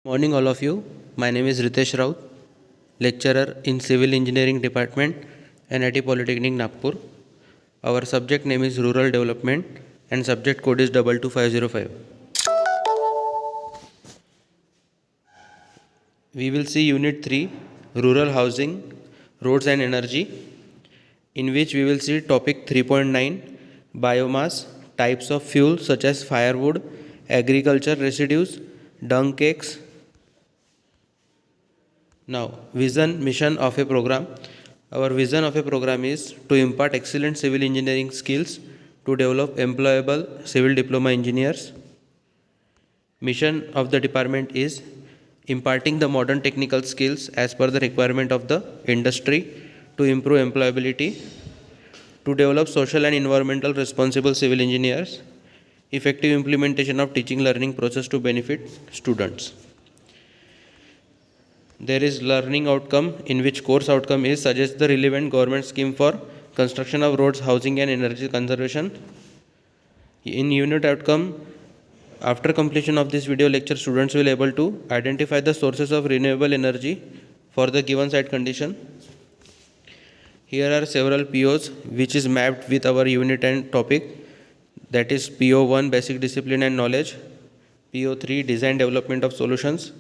Morning, all of you. My name is Ritesh Raut, lecturer in Civil Engineering Department, NIT Polytechnic Nagpur. Our subject name is Rural Development and subject code is 22505. We will see Unit 3, Rural Housing, Roads and Energy, in which we will see topic 3.9, Biomass, types of fuel such as firewood, agriculture residues, dung cakes. Now, vision, mission of a program. Our vision of a program is to impart excellent civil engineering skills to develop employable civil diploma engineers. Mission of the department is imparting the modern technical skills as per the requirement of the industry to improve employability, to develop social and environmental responsible civil engineers, effective implementation of teaching learning process to benefit students. There is learning outcome, in which course outcome is suggest the relevant government scheme for construction of roads, housing and energy conservation. In unit outcome, after completion of this video lecture, students will able to identify the sources of renewable energy for the given site condition. Here are several POs which is mapped with our unit and topic, that is PO1 basic discipline and knowledge, PO3 design development of solutions,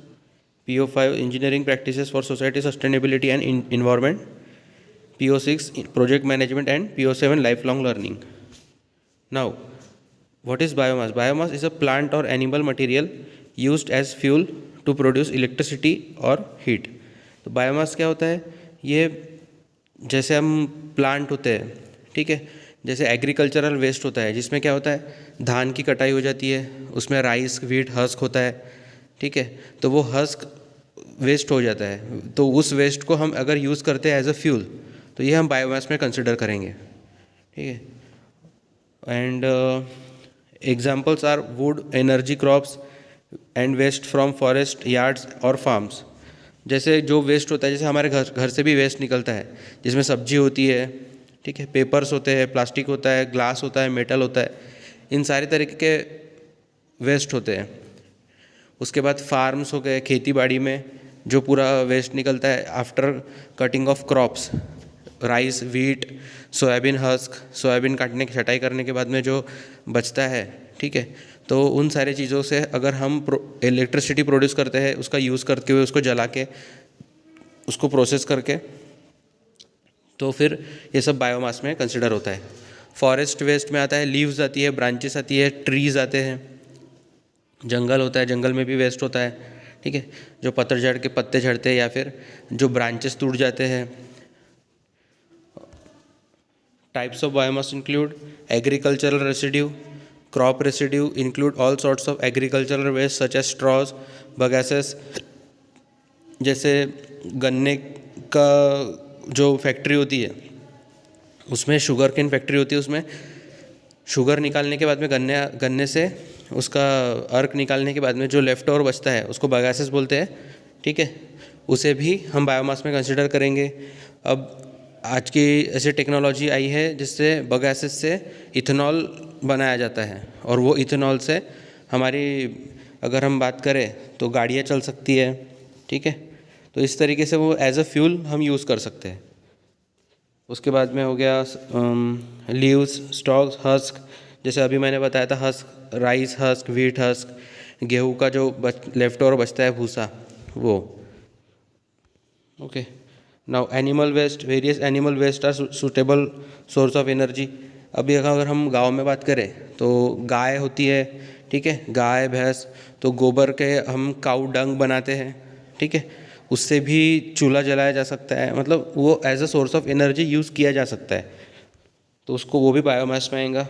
PO5 engineering practices for society sustainability and environment, PO6 project management and PO7 lifelong learning. Now, what is biomass? Biomass is a plant or animal material used as fuel to produce electricity or heat. तो biomass क्या होता है? ये जैसे हम plant होते हैं, ठीक है, जैसे एग्रीकल्चरल वेस्ट होता है जिसमें क्या होता है, धान की कटाई हो जाती है, उसमें राइस व्हीट हस्क होता है, ठीक है, तो वो हस्क वेस्ट हो जाता है, तो उस वेस्ट को हम अगर यूज़ करते हैं एज अ फ्यूल तो ये हम बायोमास में कंसिडर करेंगे, ठीक है. And examples are wood, energy crops and waste from forest yards और फार्म्स. जैसे जो वेस्ट होता है, जैसे हमारे घर से भी वेस्ट निकलता है जिसमें सब्जी होती है, ठीक है, पेपर्स होते हैं, प्लास्टिक होता है, ग्लास होता है, मेटल होता है, इन सारे तरीके के वेस्ट होते हैं. उसके बाद फार्म्स हो गए, खेती बाड़ी में जो पूरा वेस्ट निकलता है after cutting of crops, rice wheat soybean husk, soybean काटने छटाई करने के बाद में जो बचता है, ठीक है, तो उन सारी चीज़ों से अगर हम इलेक्ट्रिसिटी प्रोड्यूस करते हैं, उसका यूज़ करते हुए उसको जला के उसको प्रोसेस करके, तो फिर ये सब बायोमास में कंसिडर होता है. फॉरेस्ट वेस्ट में आता है, लीव्स आती है, ब्रांचेस आती है, ट्रीज़ आते हैं, जंगल होता है, जंगल में भी वेस्ट होता है, ठीक है, जो पतझड़ के पत्ते झड़ते हैं या फिर जो ब्रांचेस टूट जाते हैं. Types of biomass include agricultural residue, crop residue include all sorts of agricultural waste such as straws, bagasses. जैसे गन्ने का जो फैक्ट्री होती है उसमें शुगर केन फैक्ट्री होती है, उसमें शुगर निकालने के बाद में गन्ने से उसका अर्क निकालने के बाद में जो लेफ्ट ओवर बचता है उसको बगासेस बोलते हैं, ठीक है, उसे भी हम बायोमास में कंसिडर करेंगे. अब आज की ऐसी टेक्नोलॉजी आई है जिससे बगासेस से इथेनॉल बनाया जाता है और वो इथेनॉल से हमारी अगर हम बात करें तो गाड़ियाँ चल सकती है, ठीक है, तो इस तरीके से वो एज अ फ्यूल हम यूज़ कर सकते हैं. उसके बाद में हो गया लीव्स, स्टॉक्स, हस्क, जैसे अभी मैंने बताया था husk, rice husk, wheat husk, गेहूँ का जो लेफ्ट ओवर बचता है भूसा, वो. Okay. Now animal waste, various animal waste are suitable source of energy. अभी अगर हम गांव में बात करें तो गाय होती है, ठीक है, गाय भैंस, तो गोबर के हम काऊ डंग बनाते हैं, ठीक है, उससे भी चूल्हा जलाया जा सकता है, मतलब वो as a source of energy use किया जा सकता है, तो उसको वो भी बायोमास में आएगा.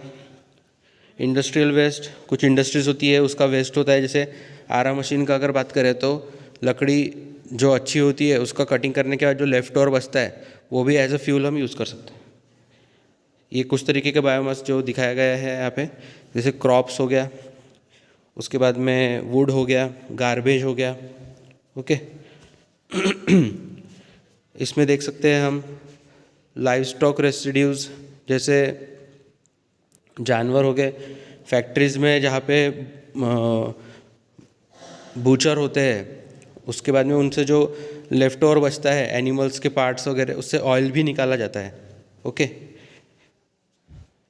इंडस्ट्रियल वेस्ट, कुछ इंडस्ट्रीज होती है उसका वेस्ट होता है, जैसे आरा मशीन का अगर बात करें तो लकड़ी जो अच्छी होती है उसका कटिंग करने के बाद जो लेफ्ट ओवर बचता है वो भी एज अ फ्यूल हम यूज़ कर सकते हैं. ये कुछ तरीके के बायोमास जो दिखाया गया है यहाँ पे, जैसे क्रॉप्स हो गया, उसके बाद में वुड हो गया, गार्बेज हो गया. ओके. इसमें देख सकते हैं हम लाइव स्टॉक रेसिड्यूज़, जैसे जानवर हो गए, फैक्ट्रीज़ में जहाँ पे बूचर होते हैं उसके बाद में उनसे जो लेफ्ट ओवर बचता है एनिमल्स के पार्ट्स वगैरह, उससे ऑयल भी निकाला जाता है। ओके,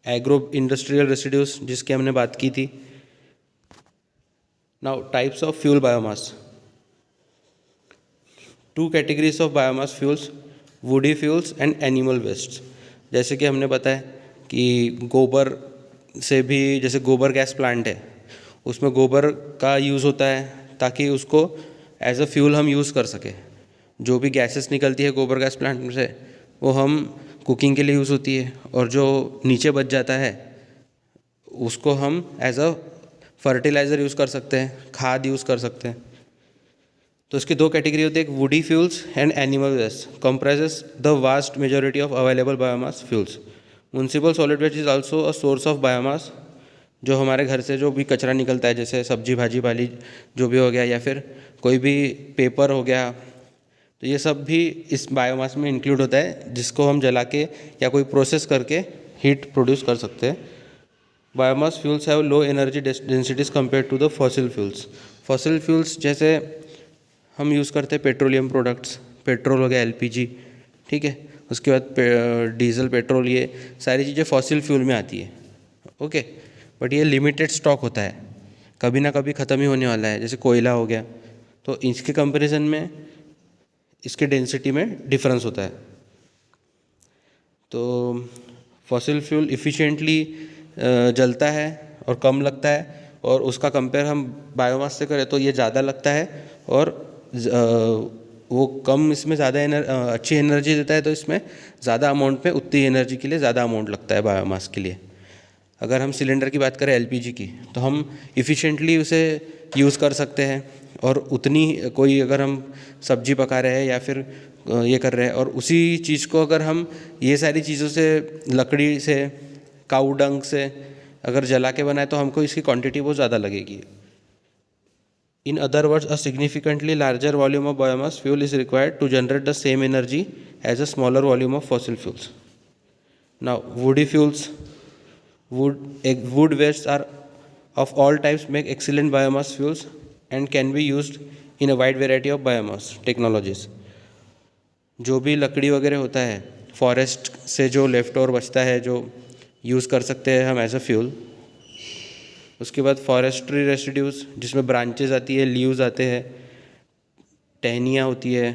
एग्रो इंडस्ट्रियल रेसिड्यूज जिसकी हमने बात की थी। Now types of fuel biomass. Two categories of biomass fuels, woody fuels and animal waste. जैसे कि हमने बताया कि गोबर से भी, जैसे गोबर गैस प्लांट है उसमें गोबर का यूज़ होता है ताकि उसको एज अ फ्यूल हम यूज़ कर सकें। जो भी गैसेस निकलती है गोबर गैस प्लांट में से वो हम कुकिंग के लिए यूज़ होती है, और जो नीचे बच जाता है उसको हम एज अ फर्टिलाइज़र यूज़ कर सकते हैं, खाद यूज़ कर सकते हैं। तो इसकी दो कैटेगरी होती है, एक woody fuels and animal waste comprises the vast majority of available biomass fuels. Municipal solid waste is also a source of biomass. जो हमारे घर से जो भी कचरा निकलता है, जैसे सब्जी भाजी वाली जो भी हो गया या फिर कोई भी पेपर हो गया, तो ये सब भी इस बायोमास में इंक्लूड होता है, जिसको हम जला के या कोई प्रोसेस करके हीट प्रोड्यूस कर सकते हैं। Biomass fuels have low energy densities compare to the fossil fuels. Fossil fuels जैसे हम यूज़ करते हैं पेट्रोलियम प्रोडक्ट्स, पेट्रोल हो गया, एलपीजी, ठीक है, उसके बाद डीजल, पेट्रोल, ये सारी चीज़ें फॉसिल फ्यूल में आती है। ओके, बट ये लिमिटेड स्टॉक होता है, कभी ना कभी ख़त्म ही होने वाला है। जैसे कोयला हो गया, तो इसके कंपैरिजन में इसके डेंसिटी में डिफरेंस होता है। तो फॉसिल फ्यूल इफ़िशिएंटली जलता है और कम लगता है, और उसका कंपेयर हम बायोमास से करें तो ये ज़्यादा लगता है, और वो कम, इसमें ज़्यादा अच्छी एनर्जी देता है, तो इसमें ज़्यादा अमाउंट में उतनी एनर्जी के लिए ज़्यादा अमाउंट लगता है बायोमास के लिए। अगर हम सिलेंडर की बात करें एलपीजी की, तो हम इफ़िशिएंटली उसे यूज़ कर सकते हैं, और उतनी कोई अगर हम सब्जी पका रहे हैं या फिर ये कर रहे हैं, और उसी चीज़ को अगर हम ये सारी चीज़ों से, लकड़ी से, काऊ डंग से अगर जला के बनाए तो हमको इसकी क्वांटिटी बहुत ज़्यादा लगेगी। In other words, a significantly larger volume of biomass fuel is required to generate the same energy as a smaller volume of fossil fuels. Now, woody fuels, wood wastes are of all types make excellent biomass fuels and can be used in a wide variety of biomass technologies. जो भी लकड़ी वगैरह होता है forest से, जो left over बचता है, जो यूज़ कर सकते हैं हम एज अ फ्यूल। उसके बाद फॉरेस्ट्री रेसिड्यूज़, जिसमें ब्रांचेज आती है, लीव्स आते हैं, टहनियाँ होती है,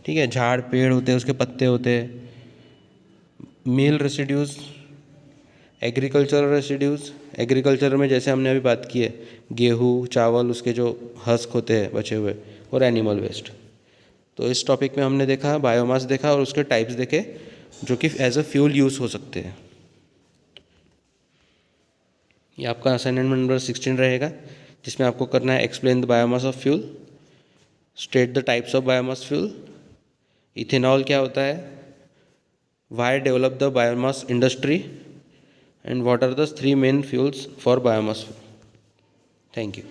ठीक है, झाड़ पेड़ होते हैं, उसके पत्ते होते हैं। मील रेसिड्यूज़, एग्रीकल्चरल रेसिड्यूज़, एग्रीकल्चर में जैसे हमने अभी बात की है गेहूँ, चावल, उसके जो हस्क होते हैं बचे हुए, और एनिमल वेस्ट। तो इस टॉपिक में हमने देखा बायोमास देखा, और उसके टाइप्स देखे जो कि एज अ फ्यूल यूज़ हो सकते हैं। ये आपका असाइनमेंट नंबर 16 रहेगा, जिसमें आपको करना है explain the biomass of fuel, state the types of biomass fuel, ethanol क्या होता है, why develop the biomass industry, and what are the 3 main fuels for biomass. Thank you.